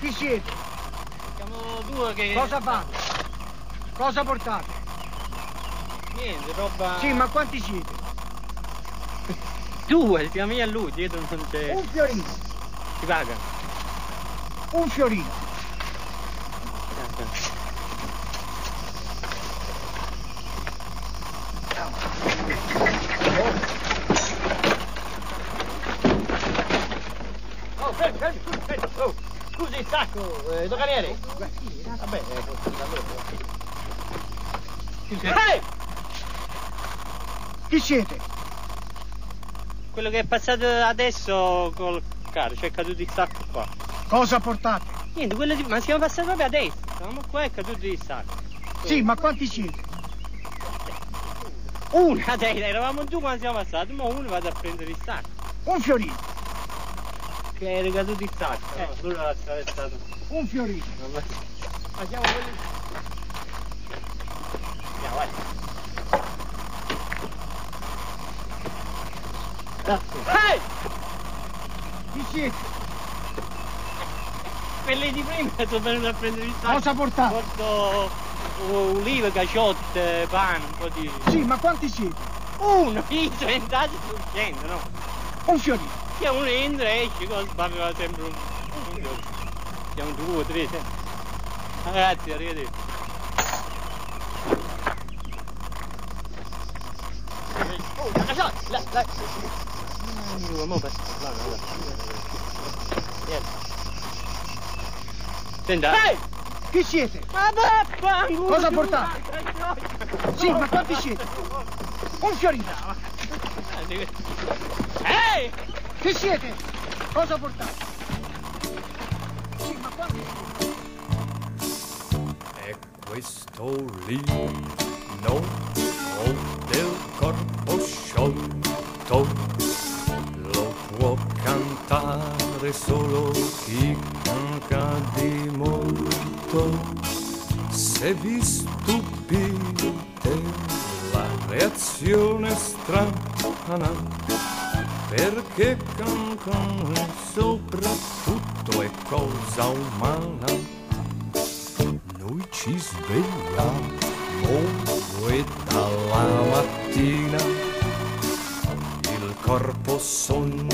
Chi siete? Siamo due che... Cosa fate? Cosa portate? Niente, roba... Sì, ma quanti siete? Due, siamo io e lui, dietro non c'è... Un fiorino. Ti paga? Un fiorino. Oh, fermi. Oh, scusi il sacco, doganiere. Vabbè, posso da loro. Ehi! Chi siete? Quello che è passato adesso col carro, cioè è caduto il sacco qua. Cosa portate? Niente, ma siamo passati proprio adesso. Siamo qua e è caduto il sacco. Sì, ma quanti siete? Una, dai, eravamo due quando siamo passati, ma uno vado a prendere il sacco. Un fiorino. Che era caduto il sacco. Lui l'ha attraversato. Un fiorino. Vabbè. Facciamo quelli. Andiamo, vai. Ehi! Chi siete? Quelli di prima sono venuti a prendere il sacco. Cosa portate? Porto ulive, caciotte, pane, un po' di... Sì, ma quanti siete? Uno, io sono entrato sul centro, no? Un fiorino. Che uno entra e esce, cosa parla sempre un fiore. Siamo due, tre, sempre. Grazie, arrivederci. Oh, la cacciata! Mo per là. Senta. Ehi! Chi siete? Ma vaffanculo! Cosa portate? Sì, ma quanti siete? Un fiorino. Ehi! Chi siete? Cosa portate? Sì, ma quanti siete? E questo lino del corpo sciolto lo può cantare solo chi manca di molto. Se vi stupite la reazione strana, perché cancano soprattutto è cosa umana. Noi ci svegliamo e dalla mattina il corpo sogna